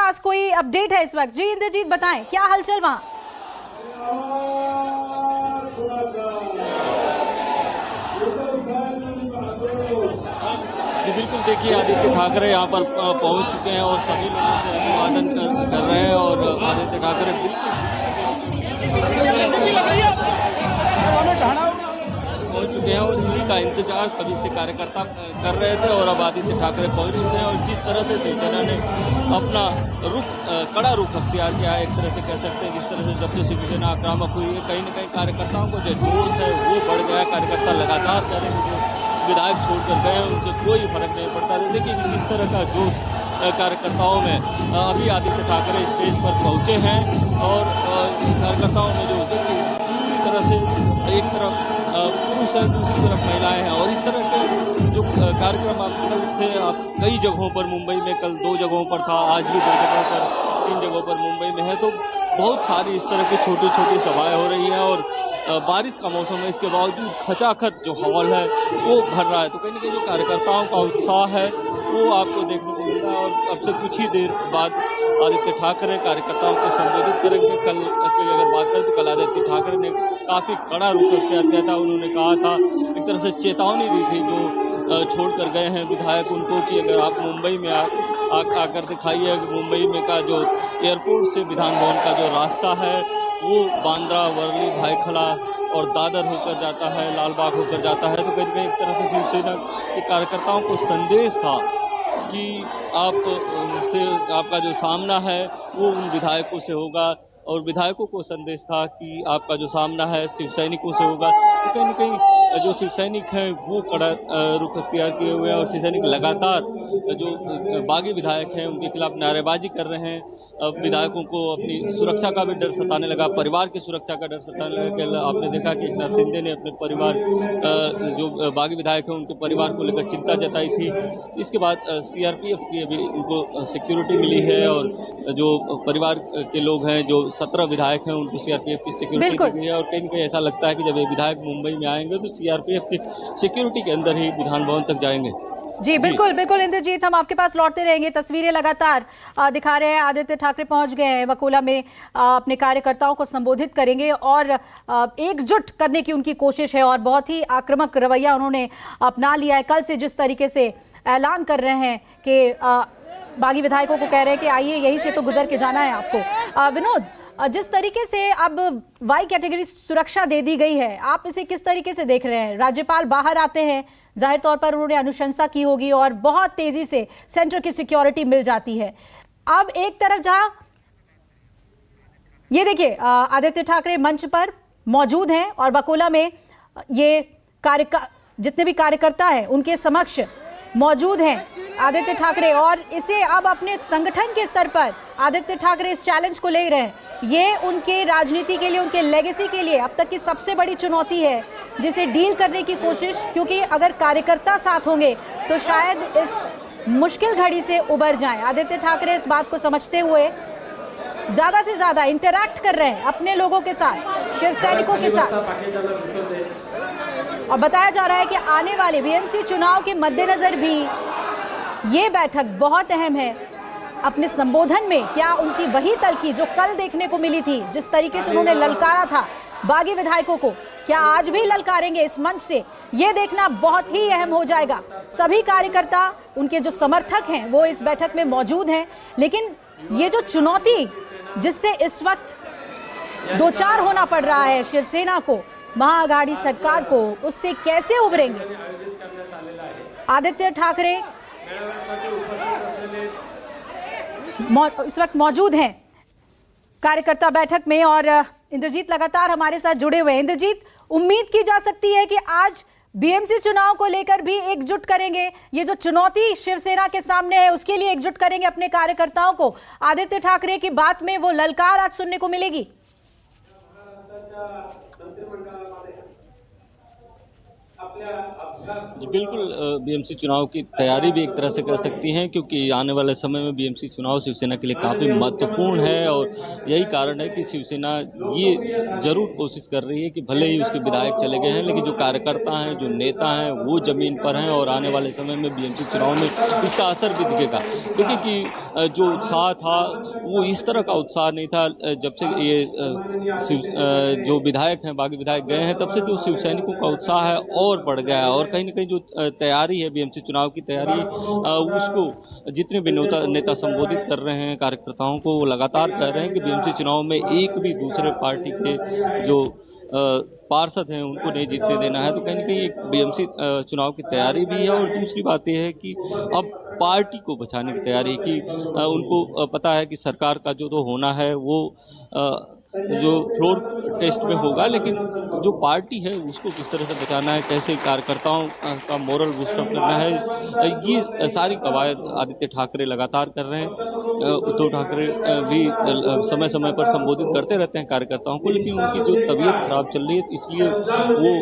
पास कोई अपडेट है इस वक्त? जी इंद्रजीत बताएं, क्या हलचल वहां? जी बिल्कुल, देखिए आदित्य ठाकरे यहाँ पर पहुंच चुके हैं और सभी लोगों से अभिवादन कर रहे हैं और आदित्य ठाकरे पहुंच चुके हैं और इन्हीं का इंतजार सभी से कार्यकर्ता कर रहे थे और अब आदित्य ठाकरे पहुंच चुके हैं। और जिस तरह से शिवसेना ने अपना रुख कड़ा रुख अख्तियार किया है, एक तरह से कह सकते हैं, जिस तरह से जब से शिवसेना आक्रामक हुई है, कहीं न कहीं कार्यकर्ताओं को जो जोश है वो बढ़ गया है। कार्यकर्ता लगातार कह रहे हैं जो विधायक छोड़कर गए हैं उनसे कोई फर्क नहीं पड़ता। लेकिन इस तरह का जोश कार्यकर्ताओं में अभी आदित्य ठाकरे स्टेज पर पहुंचे हैं और कार्यकर्ताओं में जो पूरी तरह से एक तरफ पुरुष है, दूसरी तरफ महिलाएं हैं और इस तरह के जो कार्यक्रम आप कई जगहों पर मुंबई में, कल 2 जगहों पर था, आज भी 2 जगहों पर, 3 जगहों पर मुंबई में है, तो बहुत सारी इस तरह की छोटी छोटी सभाएं हो रही हैं और बारिश का मौसम है, इसके बावजूद खचाखच जो हॉल है वो भर रहा है। तो कहीं न कहीं जो कार्यकर्ताओं का उत्साह है वो आपको देखने को मिल रहा है और अब से कुछ ही देर बाद आदित्य ठाकरे कार्यकर्ताओं को संबोधित करेंगे। कल की अगर बात करें तो कल आदित्य ठाकरे ने काफी कड़ा रुख अख्तियार किया था। उन्होंने कहा था, एक तरह से चेतावनी दी थी जो छोड़कर गए हैं विधायक उनको, कि अगर आप मुंबई में आकर दिखाइए। मुंबई में का जो एयरपोर्ट से विधान भवन का जो रास्ता है वो बांद्रा, वर्ली, भाईखला और दादर होकर जाता है, लालबाग होकर जाता है। तो कहीं कहीं एक तरह से शिवसेना के कार्यकर्ताओं को संदेश था कि आपका जो सामना है वो उन विधायकों से होगा और विधायकों को संदेश था कि आपका जो सामना है शिव सैनिकों से होगा। तो कहीं न कहीं जो शिव सैनिक हैं वो कड़ा रुख अख्तियार किए हुए हैं और शिव सैनिक लगातार जो बागी विधायक हैं उनके खिलाफ नारेबाजी कर रहे हैं। विधायकों को अपनी सुरक्षा का भी डर सताने लगा, परिवार की सुरक्षा का डर सताने लगा। कल आपने देखा कि एकनाथ शिंदे ने अपने परिवार जो बागी विधायक हैं उनके परिवार को लेकर चिंता जताई थी। इसके बाद सीआरपीएफ की भी उनको सिक्योरिटी मिली है और जो परिवार के लोग हैं, जो 17 विधायक हैं, उनको सीआरपीएफ की सिक्योरिटी दी है और कहीं न कहीं ऐसा लगता है कि जब ये विधायक मुंबई में आएंगे तो सीआरपीएफ की सिक्योरिटी के अंदर ही विधान भवन तक जाएंगे। जी बिल्कुल बिल्कुल इंद्रजीत, हम आपके पास लौटते रहेंगे। तस्वीरें लगातार दिखा रहे हैं, आदित्य ठाकरे पहुंच गए हैं बकोला में, अपने कार्यकर्ताओं को संबोधित करेंगे और एकजुट करने की उनकी कोशिश है और बहुत ही आक्रामक रवैया उन्होंने अपना लिया है। कल से जिस तरीके से ऐलान कर रहे हैं कि बागी विधायकों को कह रहे हैं कि आइए यहीं से तो गुजर के जाना है आपको। विनोद, जिस तरीके से अब वाई कैटेगरी सुरक्षा दे दी गई है, आप इसे किस तरीके से देख रहे हैं? राज्यपाल बाहर आते हैं, जाहिर तौर पर उन्होंने अनुशंसा की होगी और बहुत तेजी से सेंटर की सिक्योरिटी मिल जाती है। अब एक तरफ जहां ये देखिए आदित्य ठाकरे मंच पर मौजूद हैं और बकोला में ये जितने भी कार्यकर्ता हैं उनके समक्ष मौजूद हैं आदित्य ठाकरे और इसे अब अपने संगठन के स्तर पर आदित्य ठाकरे इस चैलेंज को ले रहे हैं। ये उनके राजनीति के लिए, उनके लेगेसी के लिए अब तक की सबसे बड़ी चुनौती है जिसे डील करने की कोशिश, क्योंकि अगर कार्यकर्ता साथ होंगे तो शायद इस मुश्किल घड़ी से उबर जाएं। आदित्य ठाकरे इस बात को समझते हुए ज्यादा से ज्यादा इंटरैक्ट कर रहे हैं अपने लोगों के साथ, शिव सैनिकों के साथ। और बताया जा रहा है कि आने वाले बीएमसी चुनाव के मद्देनजर भी ये बैठक बहुत अहम है। अपने संबोधन में क्या उनकी वही तलखी जो कल देखने को मिली थी, जिस तरीके से उन्होंने ललकारा था बागी विधायकों को, क्या आज भी ललकारेंगे इस मंच से? ये देखना बहुत ही अहम हो जाएगा। सभी कार्यकर्ता, उनके जो समर्थक हैं वो इस बैठक में मौजूद हैं, लेकिन ये जो चुनौती जिससे इस वक्त दो चार होना पड़ रहा है शिवसेना को, महाअघाड़ी सरकार को, उससे कैसे उभरेंगे? आदित्य ठाकरे इस वक्त मौजूद हैं कार्यकर्ता बैठक में और इंद्रजीत लगातार हमारे साथ जुड़े हुए हैं। इंद्रजीत, उम्मीद की जा सकती है कि आज बीएमसी चुनाव को लेकर भी एकजुट करेंगे, ये जो चुनौती शिवसेना के सामने है उसके लिए एकजुट करेंगे अपने कार्यकर्ताओं को। आदित्य ठाकरे की बात में वो ललकार आज सुनने को मिलेगी। जी बिल्कुल, बीएमसी चुनाव की तैयारी भी एक तरह से कर सकती हैं, क्योंकि आने वाले समय में बीएमसी चुनाव शिवसेना के लिए काफ़ी महत्वपूर्ण है। और यही कारण है कि शिवसेना ये जरूर कोशिश कर रही है कि भले ही उसके विधायक चले गए हैं, लेकिन जो कार्यकर्ता हैं, जो नेता हैं, वो जमीन पर हैं और आने वाले समय में बीएमसी चुनाव में इसका असर भी दिखेगा। देखिए कि जो उत्साह था वो इस तरह का उत्साह नहीं था जब से ये जो विधायक हैं, बागी विधायक गए हैं, तब से जो शिव सैनिकों का उत्साह है और बढ़ गया है। और कहीं न कहीं जो तैयारी है, बीएमसी चुनाव की तैयारी, उसको जितने भी नेता संबोधित कर रहे हैं कार्यकर्ताओं को, वो लगातार कह रहे हैं कि बीएमसी चुनाव में एक भी दूसरे पार्टी के जो पार्षद हैं उनको नहीं जीतने देना है। तो कहीं न कहीं एक बीएमसी चुनाव की तैयारी भी है। और दूसरी बात ये है कि अब पार्टी को बचाने की तैयारी है कि उनको पता है कि सरकार का जो होना है वो जो फ्लोर टेस्ट में होगा, लेकिन जो पार्टी है उसको किस तरह से बचाना है, कैसे कार्यकर्ताओं का मोरल बूस्ट अप करना है, ये सारी कवायद आदित्य ठाकरे लगातार कर रहे हैं। उद्धव ठाकरे भी समय समय पर संबोधित करते रहते हैं कार्यकर्ताओं को, लेकिन उनकी जो तबीयत खराब चल रही है, इसलिए वो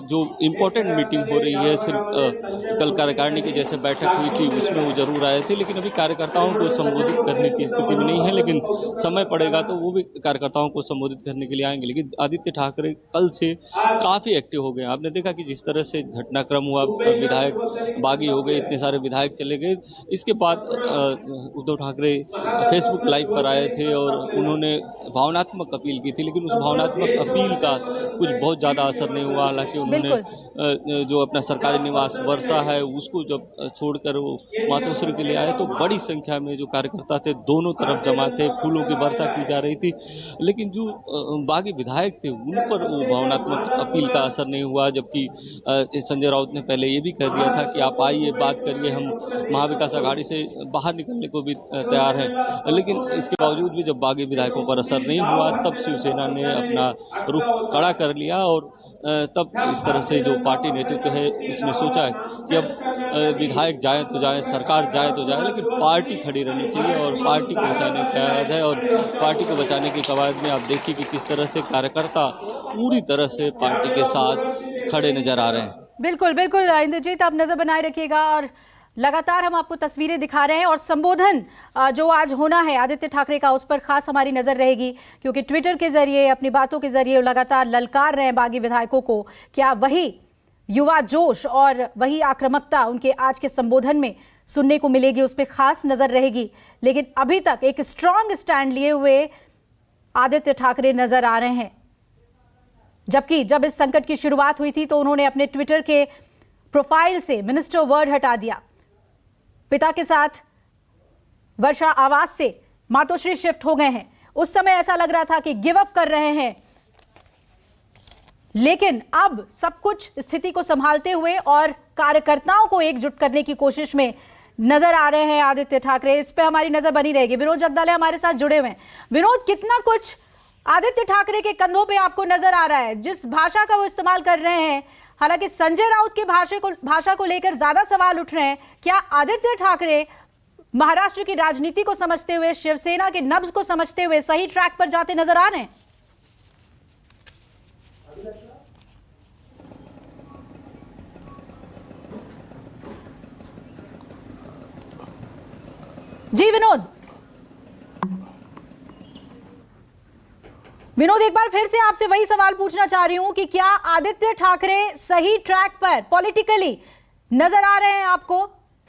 जो इम्पोर्टेंट मीटिंग हो रही है, सिर्फ कल कार्यकारिणी की जैसे बैठक हुई थी उसमें वो जरूर आए थे, लेकिन अभी कार्यकर्ताओं को संबोधित करने की स्थिति में नहीं है। लेकिन समय पड़ेगा तो वो भी कार्यकर्ताओं को संबोधित करने के लिए आएंगे। लेकिन आदित्य ठाकरे कल से काफी एक्टिव हो गए। आपने देखा कि जिस तरह से घटनाक्रम हुआ, विधायक बागी हो गए, इतने सारे विधायक चले गए। इसके बाद उद्धव ठाकरे फेसबुक लाइव पर आए थे और उन्होंने भावनात्मक अपील की थी, लेकिन उस भावनात्मक अपील का कुछ बहुत ज्यादा असर नहीं हुआ। हालांकि उन्होंने जो अपना सरकारी निवास वर्षा है उसको जब छोड़कर वो मातोश्री के लिए आए, तो बड़ी संख्या में जो कार्यकर्ता थे दोनों तरफ जमा थे, फूलों की वर्षा की जा रही थी। लेकिन जो बागी विधायक थे उन पर वो भावनात्मक अपील का असर नहीं हुआ। जबकि संजय राउत ने पहले ये भी कह दिया था कि आप आइए, बात करिए, हम महाविकास आघाड़ी से बाहर निकलने को भी तैयार हैं। लेकिन इसके बावजूद भी जब बागी विधायकों पर असर नहीं हुआ, तब शिवसेना ने अपना रुख कड़ा कर लिया। और तब इस तरह से जो पार्टी नेतृत्व है उसने सोचा है कि अब विधायक जाए तो जाए, सरकार जाए तो जाए, लेकिन पार्टी खड़ी रहनी चाहिए और पार्टी को बचाने की कवायद है। और पार्टी को बचाने की कवायद में आप देखिए कि किस तरह से कार्यकर्ता पूरी तरह से पार्टी के साथ खड़े नजर आ रहे हैं। बिल्कुल बिल्कुल इंद्रजीत, आप नजर बनाए रखिएगा और लगातार हम आपको तस्वीरें दिखा रहे हैं। और संबोधन जो आज होना है आदित्य ठाकरे का, उस पर खास हमारी नजर रहेगी, क्योंकि ट्विटर के जरिए, अपनी बातों के जरिए लगातार ललकार रहे हैं बागी विधायकों को। क्या वही युवा जोश और वही आक्रामकता उनके आज के संबोधन में सुनने को मिलेगी, उस पर खास नजर रहेगी। लेकिन अभी तक एक स्ट्रांग स्टैंड लिए हुए आदित्य ठाकरे नजर आ रहे हैं। जबकि जब इस संकट की शुरुआत हुई थी तो उन्होंने अपने ट्विटर के प्रोफाइल से मिनिस्टर वर्ड हटा दिया। पिता के साथ वर्षा आवास से मातोश्री शिफ्ट हो गए हैं। उस समय ऐसा लग रहा था कि गिव अप कर रहे हैं, लेकिन अब सब कुछ स्थिति को संभालते हुए और कार्यकर्ताओं को एकजुट करने की कोशिश में नजर आ रहे हैं आदित्य ठाकरे। इस पे हमारी नजर बनी रहेगी। विनोद जगदाले हमारे साथ जुड़े हुए हैं। विनोद, कितना कुछ आदित्य ठाकरे के कंधों पे आपको नजर आ रहा है, जिस भाषा का वो इस्तेमाल कर रहे हैं। हालांकि संजय राउत की भाषा को लेकर ज्यादा सवाल उठ रहे हैं। क्या आदित्य ठाकरे महाराष्ट्र की राजनीति को समझते हुए, शिवसेना के नब्ज को समझते हुए सही ट्रैक पर जाते नजर आ रहे हैं? जी विनोद, एक बार फिर से आपसे वही सवाल पूछना चाह रही हूं कि क्या आदित्य ठाकरे सही ट्रैक पर पॉलिटिकली नजर आ रहे हैं आपको?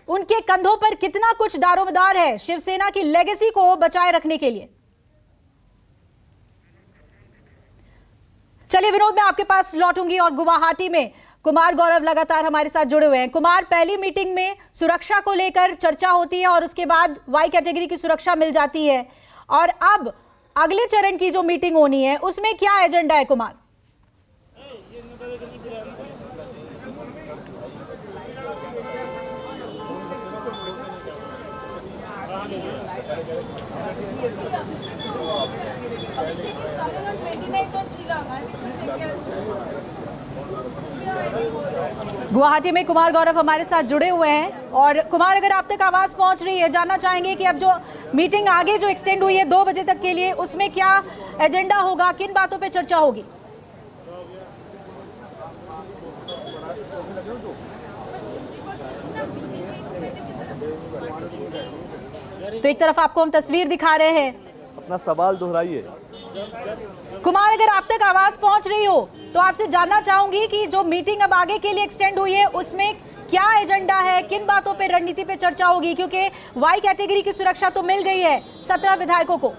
उनके कंधों पर कितना कुछ दारोमदार है शिवसेना की लेगेसी को बचाए रखने के लिए? चलिए विनोद, मैं आपके पास लौटूंगी और गुवाहाटी में कुमार गौरव लगातार हमारे साथ जुड़े हुए हैं। कुमार, पहली मीटिंग में सुरक्षा को लेकर चर्चा होती है और उसके बाद वाई कैटेगरी की सुरक्षा मिल जाती है, और अब अगले चरण की जो मीटिंग होनी है उसमें क्या एजेंडा है कुमार? गुवाहाटी में कुमार गौरव हमारे साथ जुड़े हुए हैं। और कुमार, अगर आप तक आवाज पहुंच रही है, जानना चाहेंगे कि अब जो मीटिंग आगे जो एक्सटेंड हुई है 2 बजे तक के लिए, उसमें क्या एजेंडा होगा, किन बातों पे चर्चा होगी? तो एक तरफ आपको हम तस्वीर दिखा रहे हैं। अपना सवाल दोहराइए। कुमार, अगर आप तक आवाज पहुंच रही हो तो आपसे जानना चाहूंगी कि जो मीटिंग अब आगे के लिए एक्सटेंड हुई है उसमें क्या एजेंडा है, किन बातों पे, रणनीति पे चर्चा होगी, क्योंकि वाई कैटेगरी की सुरक्षा तो मिल गई है 17 विधायकों को।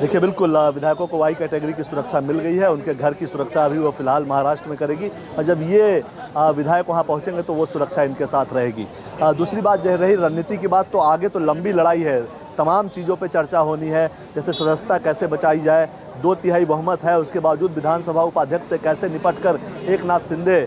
देखिए, बिल्कुल विधायकों को वाई कैटेगरी की सुरक्षा मिल गई है। उनके घर की सुरक्षा अभी वो फिलहाल महाराष्ट्र में करेगी और जब ये विधायक वहाँ पहुँचेंगे तो वो सुरक्षा इनके साथ रहेगी। दूसरी बात जो रही रणनीति की बात, तो आगे तो लंबी लड़ाई है, तमाम चीज़ों पे चर्चा होनी है। जैसे सदस्यता कैसे बचाई जाए, 2/3 बहुमत है, उसके बावजूद विधानसभा उपाध्यक्ष से कैसे निपट कर एकनाथ शिंदे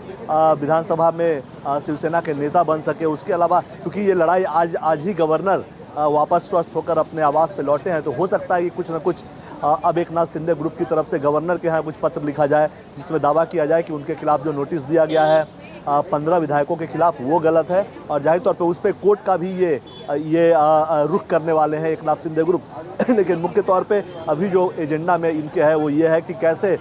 विधानसभा में शिवसेना के नेता बन सके। उसके अलावा चूँकि ये लड़ाई आज ही गवर्नर वापस स्वस्थ होकर अपने आवास पे लौटे हैं, तो हो सकता है कि कुछ न कुछ अब एकनाथ शिंदे ग्रुप की तरफ से गवर्नर के यहाँ कुछ पत्र लिखा जाए जिसमें दावा किया जाए कि उनके खिलाफ जो नोटिस दिया गया है 15 विधायकों के खिलाफ वो गलत है और जाहिर तौर पे उस पर कोर्ट का भी ये रुख करने वाले हैं एकनाथ शिंदे ग्रुप। लेकिन मुख्य तौर पे अभी जो एजेंडा में इनके है वो ये है कि कैसे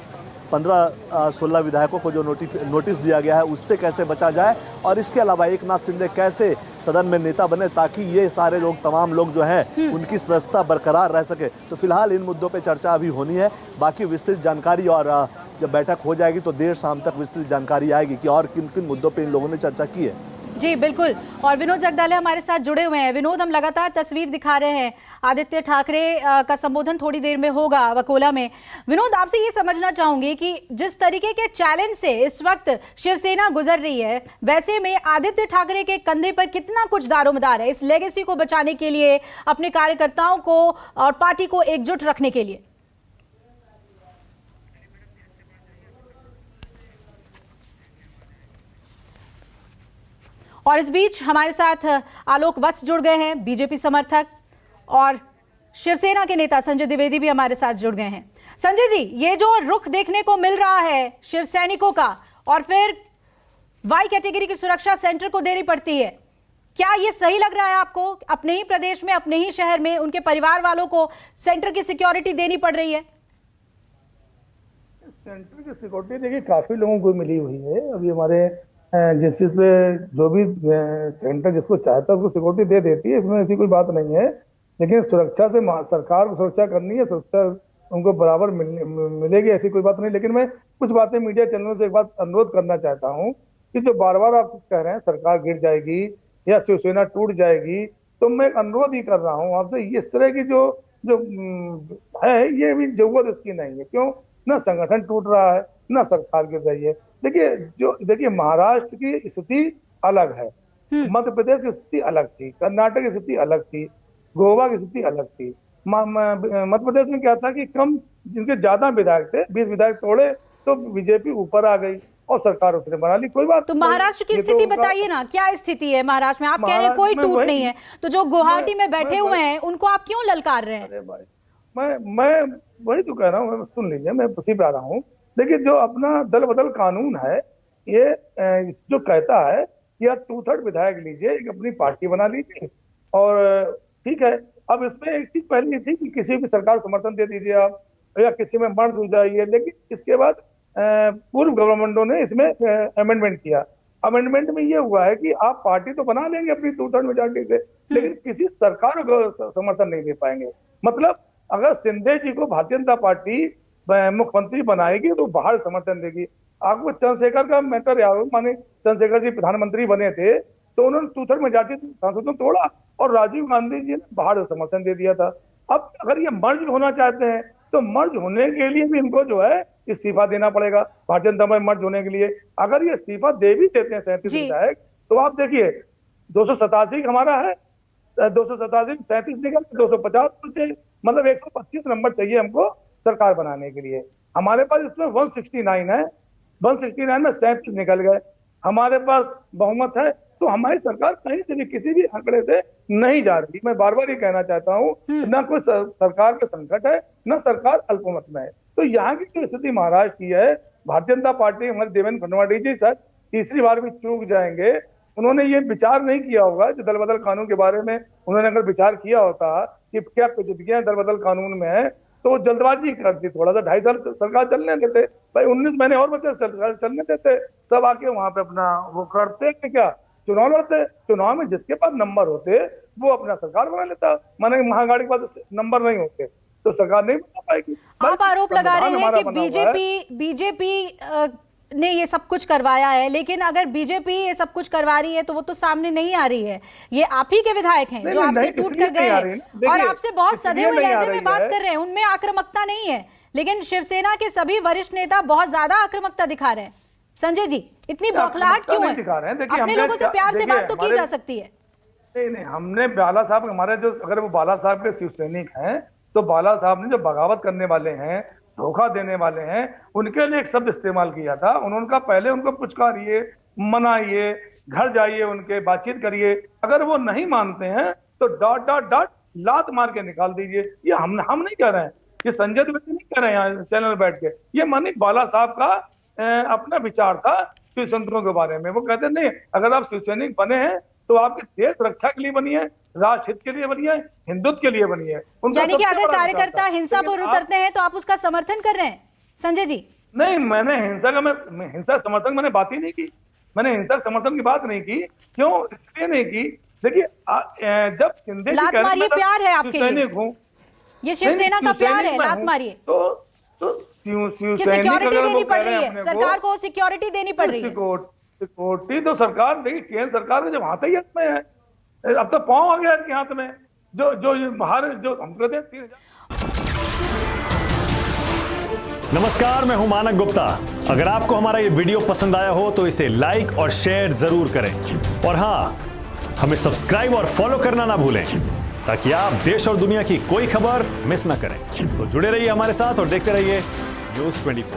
15-16 विधायकों को जो नोटिस दिया गया है उससे कैसे बचा जाए और इसके अलावा एकनाथ शिंदे कैसे सदन में नेता बने ताकि ये सारे लोग, तमाम लोग जो हैं उनकी सदस्यता बरकरार रह सके। तो फिलहाल इन मुद्दों पे चर्चा अभी होनी है। बाकी विस्तृत जानकारी और जब बैठक हो जाएगी तो देर शाम तक विस्तृत जानकारी आएगी कि और किन किन मुद्दों पे इन लोगों ने चर्चा की है। जी बिल्कुल, और विनोद जगदाले हमारे साथ जुड़े हुए हैं। विनोद, हम लगातार तस्वीर दिखा रहे हैं, आदित्य ठाकरे का संबोधन थोड़ी देर में होगा वकोला में। विनोद, आपसे ये समझना चाहूंगी कि जिस तरीके के चैलेंज से इस वक्त शिवसेना गुजर रही है, वैसे में आदित्य ठाकरे के कंधे पर कितना कुछ दारोमदार है इस लेगेसी को बचाने के लिए, अपने कार्यकर्ताओं को और पार्टी को एकजुट रखने के लिए? और इस बीच हमारे साथ आलोक वत्स जुड़ गए हैं, बीजेपी समर्थक, और शिवसेना के नेता संजय द्विवेदी भी हमारे साथ जुड़ गए हैं। संजय जी, ये जो रुख देखने को मिल रहा है शिव सैनिकों का और फिर वाई कैटेगरी की सुरक्षा सेंटर को देनी पड़ती है, क्या ये सही लग रहा है आपको? अपने ही प्रदेश में, अपने ही शहर में उनके परिवार वालों को सेंटर की सिक्योरिटी देनी पड़ रही है? सेंटर की सिक्योरिटी देखिए काफी लोगों को मिली हुई है। अभी हमारे जिस चीज पे जो भी सेंटर जिसको चाहता है उसको सिक्योरिटी दे देती है, इसमें ऐसी कोई बात नहीं है। लेकिन सुरक्षा से सरकार को सुरक्षा करनी है, सुरक्षा उनको बराबर मिलेगी, ऐसी कोई बात नहीं। लेकिन मैं कुछ बातें मीडिया चैनलों से एक बात अनुरोध करना चाहता हूँ कि जो बार बार आप कह रहे हैं सरकार गिर जाएगी या शिवसेना टूट जाएगी, तो मैं एक अनुरोध ही कर रहा हूँ आपसे, इस तरह की जो जो है ये भी जरूरत इसकी नहीं है। क्यों? ना संगठन टूट रहा है, ना सरकार गिर रही है। देखिए महाराष्ट्र की स्थिति अलग है, मध्य प्रदेश की स्थिति अलग थी, कर्नाटक की स्थिति अलग थी, गोवा की स्थिति अलग थी। मध्य प्रदेश में क्या था कि कम जिनके ज्यादा विधायक थे, 20 विधायक तोड़े तो बीजेपी ऊपर आ गई और सरकार उसने बना ली। कोई बात तो महाराष्ट्र की स्थिति बताइए ना, क्या स्थिति है महाराष्ट्र में? आप कह रहे हैं कोई टूट नहीं है, तो जो गुवाहाटी में बैठे हुए हैं उनको आप क्यों ललकार रहे हैं? अरे भाई, मैं वही तो कह रहा हूँ, सुन लीजिए, मैं उसी पे आ रहा हूँ। देखिए जो अपना दल बदल कानून है, ये जो कहता है कि आप 2/3 विधायक लीजिए, एक अपनी पार्टी बना लीजिए और ठीक है। अब इसमें एक चीज पहले थी कि किसी भी सरकार को समर्थन दे दीजिए आप, या किसी में मर्ज हो जाइए, लेकिन इसके बाद पूर्व गवर्नमेंटों ने इसमें अमेंडमेंट किया। अमेंडमेंट में ये हुआ है कि आप पार्टी तो बना लेंगे अपनी 2/3 मेजॉरिटी से, लेकिन किसी सरकार को समर्थन नहीं दे पाएंगे। मतलब अगर शिंदे जी को भारतीय जनता पार्टी मुख्यमंत्री बनाएगी तो बाहर समर्थन देगी। आपको चंद्रशेखर का मैटर याद हो, माने चंद्रशेखर जी प्रधानमंत्री बने थे तो उन्होंने 2/3 मेजॉरिटी सांसदों तोड़ा और राजीव गांधी जी ने बाहर समर्थन दे दिया था। अब अगर ये मर्ज होना चाहते हैं तो मर्ज होने के लिए भी इनको जो है इस्तीफा देना पड़ेगा भारतीय जनता पार्टी मर्ज होने के लिए। अगर ये इस्तीफा दे भी देते हैं 37 विधायक, तो आप देखिए 287 हमारा है, 287 37 निकल 250, मतलब 125 नंबर चाहिए हमको सरकार बनाने के लिए। हमारे पास इसमें 169 है, 169 में 37 निकल गए, हमारे पास बहुमत है, तो हमारी सरकार कहीं से भी किसी भी आंकड़े से नहीं जा रही। मैं बार बार ये कहना चाहता हूँ, ना कोई सरकार का संकट है, ना सरकार अल्पमत में है। तो यहाँ की जो स्थिति महाराष्ट्र की है, भारतीय जनता पार्टी, हमारे देवेंद्र फडणवीस जी शायद तीसरी बार भी चूक जाएंगे। उन्होंने ये विचार नहीं किया होगा जो दल बदल कानून के बारे में उन्होंने अगर विचार किया होता कि क्या पेचीदगियां दल बदल कानून में है, तो वो जल्दबाजी कर दी, थोड़ा सा 2.5 साल सरकार चलने देते भाई, 19 महीने और बचे सरकार चलने देते, तब आके वहां पे अपना वो करते कि क्या चुनाव लड़ते, चुनाव में जिसके पास नंबर होते वो अपना सरकार बना लेता, माने महागाड़ी के पास नंबर नहीं होते तो सरकार नहीं बना पाएगी। आप आरोप लगा रहे हैं कि बना हुआ है। बीजेपी ने ये सब कुछ करवाया है, लेकिन अगर बीजेपी ये सब कुछ करवा रही है तो वो तो सामने नहीं आ रही है। ये आप ही के विधायक हैं जो आपसे टूट कर गए हैं और आपसे बहुत सधे हुए लहजे में बात कर रहे हैं, उनमें आक्रामकता नहीं है, लेकिन शिवसेना के सभी वरिष्ठ नेता बहुत ज्यादा आक्रामकता दिखा रहे हैं। संजय जी, इतनी बौखलाहट क्यों है? अपने लोगों से प्यार से बात तो की जा सकती है। नहीं, हमने बाला साहब, हमारे जो, अगर वो बाला साहब के शिव सैनिक हैं तो बाला साहब ने जो बगावत करने वाले हैं, धोखा देने वाले हैं, उनके लिए एक शब्द इस्तेमाल किया था। उन्होंने कहा पहले उनको पुचकारिए, मनाइए, घर जाइए, उनके बातचीत करिए, अगर वो नहीं मानते हैं तो डॉट डॉट डॉट लात मार के निकाल दीजिए। ये हम नहीं कह रहे हैं, ये संजय द्विवेदी नहीं कह रहे हैं यहाँ चैनल बैठ के, ये मानिक बाला साहब का अपना विचार था शिव सैनिकों के बारे में। वो कहते नहीं, अगर आप शिव सैनिक बने हैं तो आपकी देश रक्षा के लिए बनी है, राष्ट्र हित के लिए बनी है, हिंदुत्व के लिए बनी है। यानी कि अगर कार्यकर्ता हिंसा पर उतरते हैं तो आप उसका समर्थन कर रहे हैं संजय जी? नहीं, मैंने हिंसा समर्थन मैंने बात ही नहीं की, मैंने हिंसा समर्थन की बात नहीं की। क्यों? इसलिए नहीं की, देखिए जब शिंदे लात मारिए प्यार है आपके सैनिक हूँ, ये शिवसेना का प्यार है, लात मारिए तो सिक्योरिटी देनी पड़ रही है, सरकार को सिक्योरिटी देनी पड़ रही है। सिक्योरिटी तो सरकार, देखिए केंद्र सरकार के जब हाथ ही हाथ में है, अब तो पांव आ गया कि हाथ में, जो बाहर जो हम कहते हैं 3000। नमस्कार, मैं हूं मानक गुप्ता। अगर आपको हमारा ये वीडियो पसंद आया हो तो इसे लाइक और शेयर जरूर करें, और हां, हमें सब्सक्राइब और फॉलो करना ना भूलें ताकि आप देश और दुनिया की कोई खबर मिस ना करें। तो जुड़े रहिए हमारे साथ और देखते रहिए News 24।